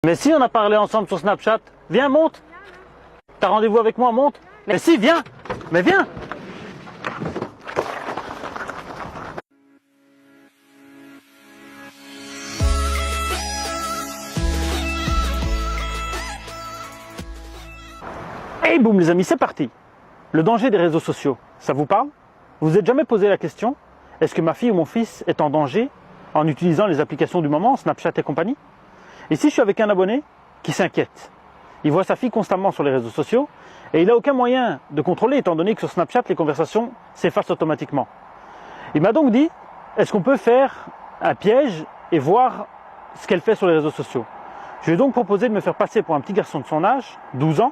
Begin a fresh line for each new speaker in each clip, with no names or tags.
Mais si, on a parlé ensemble sur Snapchat. Viens, monte. T'as rendez-vous avec moi, monte. Mais si, viens. Mais viens. Et boum les amis, c'est parti. Le danger des réseaux sociaux, ça vous parle? Vous vous êtes jamais posé la question, est-ce que ma fille ou mon fils est en danger en utilisant les applications du moment, Snapchat et compagnie? Ici, je suis avec un abonné qui s'inquiète. Il voit sa fille constamment sur les réseaux sociaux et il n'a aucun moyen de contrôler étant donné que sur Snapchat, les conversations s'effacent automatiquement. Il m'a donc dit, est-ce qu'on peut faire un piège et voir ce qu'elle fait sur les réseaux sociaux? Je lui ai donc proposé de me faire passer pour un petit garçon de son âge, 12 ans,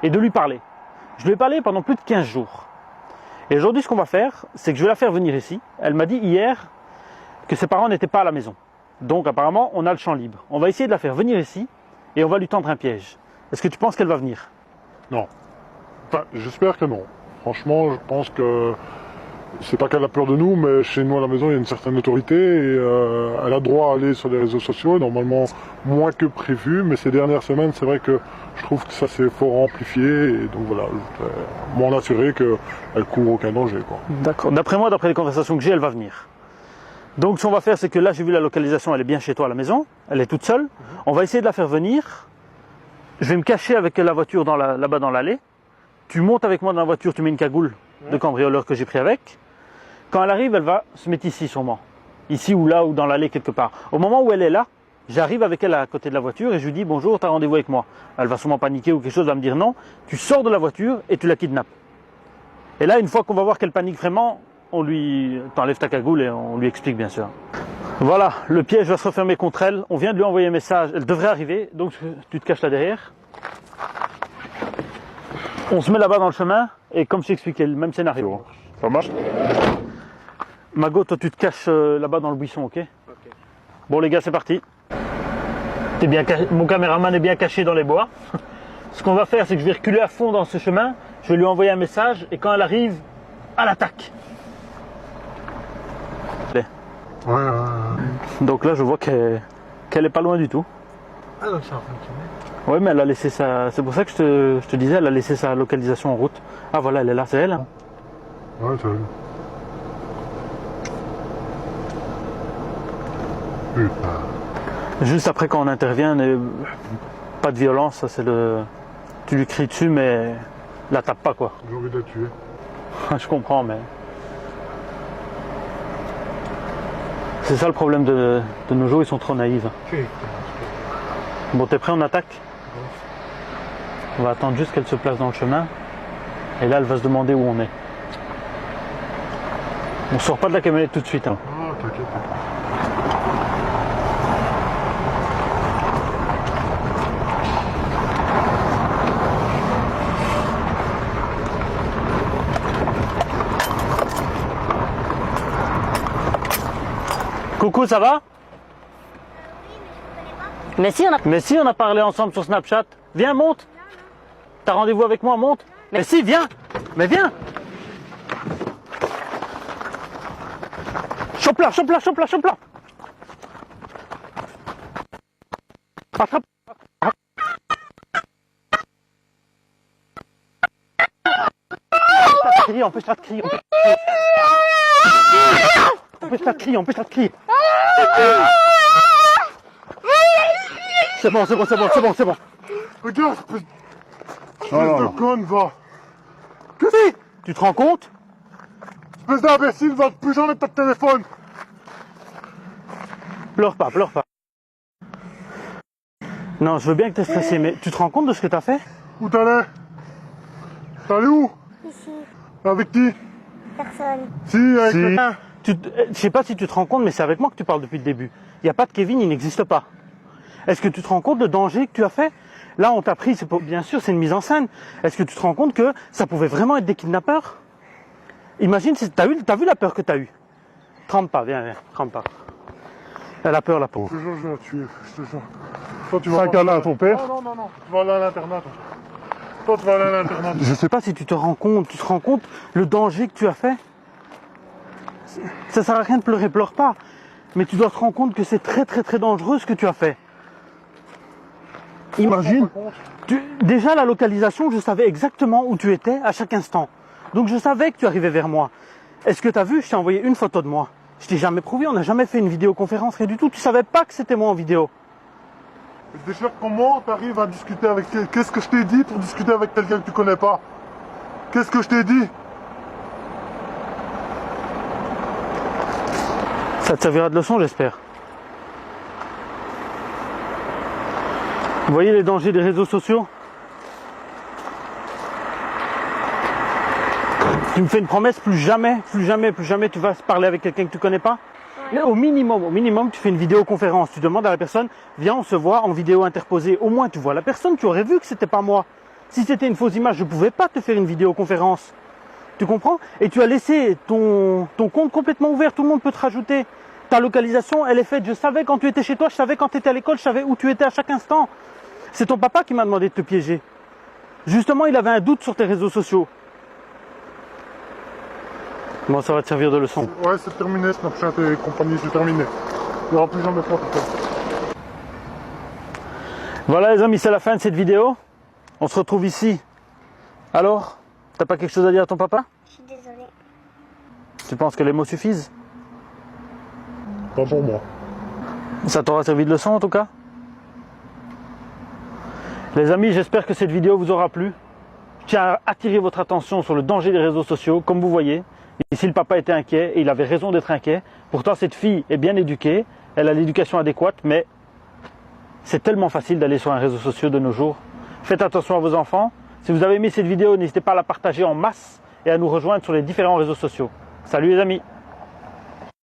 et de lui parler. Je lui ai parlé pendant plus de 15 jours. Et aujourd'hui, ce qu'on va faire, c'est que je vais la faire venir ici. Elle m'a dit hier que ses parents n'étaient pas à la maison. Donc apparemment, on a le champ libre. On va essayer de la faire venir ici et on va lui tendre un piège. Est-ce que tu penses qu'elle va venir?
Non. Enfin, j'espère que non. Franchement, je pense que c'est pas qu'elle a peur de nous, mais chez nous à la maison, il y a une certaine autorité et elle a droit à aller sur les réseaux sociaux, normalement moins que prévu, mais ces dernières semaines, c'est vrai que je trouve que ça s'est fort amplifié et donc voilà, je voudrais m'en assurer qu'elle court aucun danger, quoi.
D'accord. D'après moi, d'après les conversations que j'ai, elle va venir. Donc ce qu'on va faire, c'est que là, j'ai vu la localisation, elle est bien chez toi à la maison, elle est toute seule. On va essayer de la faire venir. Je vais me cacher avec la voiture là-bas dans l'allée. Tu montes avec moi dans la voiture, tu mets une cagoule de cambrioleur que j'ai pris avec. Quand elle arrive, elle va se mettre ici sûrement. Ici ou là ou dans l'allée quelque part. Au moment où elle est là, j'arrive avec elle à côté de la voiture et je lui dis bonjour, tu as rendez-vous avec moi. Elle va sûrement paniquer ou quelque chose, elle va me dire non. Tu sors de la voiture et tu la kidnappes. Et là, une fois qu'on va voir qu'elle panique vraiment, on lui t'enlève ta cagoule et on lui explique bien sûr. Voilà, le piège va se refermer contre elle. On vient de lui envoyer un message, elle devrait arriver. Donc tu te caches là derrière. On se met là-bas dans le chemin et comme je t'ai expliqué, le même scénario.
Ça marche?
Mago, toi tu te caches là-bas dans le buisson, ok? Bon les gars, c'est parti. Mon caméraman est bien caché dans les bois. Ce qu'on va faire, c'est que je vais reculer à fond dans ce chemin. Je vais lui envoyer un message et quand elle arrive, à l'attaque.
Ouais.
Donc là, je vois qu'elle est pas loin du tout.
Ah donc c'est en train de tourner.
Oui, mais elle a laissé sa... C'est pour ça que je te disais, elle a laissé sa localisation en route. Ah voilà, elle est là, c'est elle.
Ouais, c'est elle. Putain.
Juste après, quand on intervient, pas de violence, ça c'est le... Tu lui cries dessus, mais la tape pas, quoi.
J'ai envie de la tuer.
Je comprends, mais... C'est ça le problème de nos jours, ils sont trop naïfs. Bon, t'es prêt, on attaque? On va attendre juste qu'elle se place dans le chemin. Et là, elle va se demander où on est. On sort pas de la camionnette tout de suite. Hein.
Ah, t'inquiète.
Coucou, ça va? Mais si, on a parlé ensemble sur Snapchat. Viens, monte. T'as rendez-vous avec moi, monte. Mais si, viens. Mais viens. Chope-la, chope-la, chope-la, chope-la. Attrape. Empêche-la de crier, empêche-la de crier. Empêche-la de crier. C'est bon.
Regarde, espèce de conne, va.
Qu'est-ce que c'est? Tu te rends compte?
Espèce d'imbécile, va plus jamais de ta téléphone.
Pleure pas. Non, je veux bien que t'es stressé, mais tu te rends compte de ce que t'as fait?
Où t'allais? T'es allé où?
Ici,
Avec qui?
personne.
Si, avec quelqu'un.
Je sais pas si tu te rends compte, mais c'est avec moi que tu parles depuis le début. Il n'y a pas de Kevin, il n'existe pas. Est-ce que tu te rends compte du danger que tu as fait? Là, on t'a pris, bien sûr, c'est une mise en scène. Est-ce que tu te rends compte que ça pouvait vraiment être des kidnappeurs? Imagine, t'as vu la peur que t'as eue? Trempe pas, viens, trempe pas. Elle a peur, la pauvre.
Je te jure, je vais la tuer, je te jure. Toi, tu vas...
C'est un câlin à ton père?
Non. Tu vas aller à l'internat, toi. Tu vas aller à l'internat.
Je sais pas si tu te rends compte, le danger que tu as fait? Ça sert à rien de pleurer, pleure pas. Mais tu dois te rendre compte que c'est très dangereux ce que tu as fait. Imagine, déjà la localisation, je savais exactement où tu étais à chaque instant. Donc je savais que tu arrivais vers moi. Est-ce que tu as vu, je t'ai envoyé une photo de moi. Je t'ai jamais prouvé, on n'a jamais fait une vidéoconférence, rien du tout. Tu savais pas que c'était moi en vidéo.
Déjà, comment tu arrives à discuter avec... Qu'est-ce que je t'ai dit pour discuter avec quelqu'un que tu connais pas? Qu'est-ce que je t'ai dit?
Ça te servira de leçon, j'espère. Vous voyez les dangers des réseaux sociaux? Tu me fais une promesse, plus jamais tu vas parler avec quelqu'un que tu connais pas?
Ouais.
Au minimum, tu fais une vidéoconférence. Tu demandes à la personne, viens, on se voit en vidéo interposée. Au moins, tu vois la personne, tu aurais vu que c'était pas moi. Si c'était une fausse image, je pouvais pas te faire une vidéoconférence. Tu comprends? Et tu as laissé ton compte complètement ouvert, tout le monde peut te rajouter. Ta localisation, elle est faite. Je savais quand tu étais chez toi, je savais quand tu étais à l'école, je savais où tu étais à chaque instant. C'est ton papa qui m'a demandé de te piéger. Justement, il avait un doute sur tes réseaux sociaux. Bon, ça va te servir de leçon.
Ouais, c'est terminé, Snapchat et compagnie, c'est terminé. Il n'y aura plus jamais de fois.
Voilà les amis, c'est la fin de cette vidéo. On se retrouve ici. Alors, t'as pas quelque chose à dire à ton papa?
Je suis désolée.
Tu penses que les mots suffisent?
Pas pour moi.
Ça t'aura servi de leçon en tout cas? Les amis, j'espère que cette vidéo vous aura plu. Je tiens à attirer votre attention sur le danger des réseaux sociaux. Comme vous voyez, ici le papa était inquiet et il avait raison d'être inquiet. Pourtant cette fille est bien éduquée, elle a l'éducation adéquate, mais c'est tellement facile d'aller sur un réseau social de nos jours. Faites attention à vos enfants. Si vous avez aimé cette vidéo, n'hésitez pas à la partager en masse et à nous rejoindre sur les différents réseaux sociaux. Salut les amis!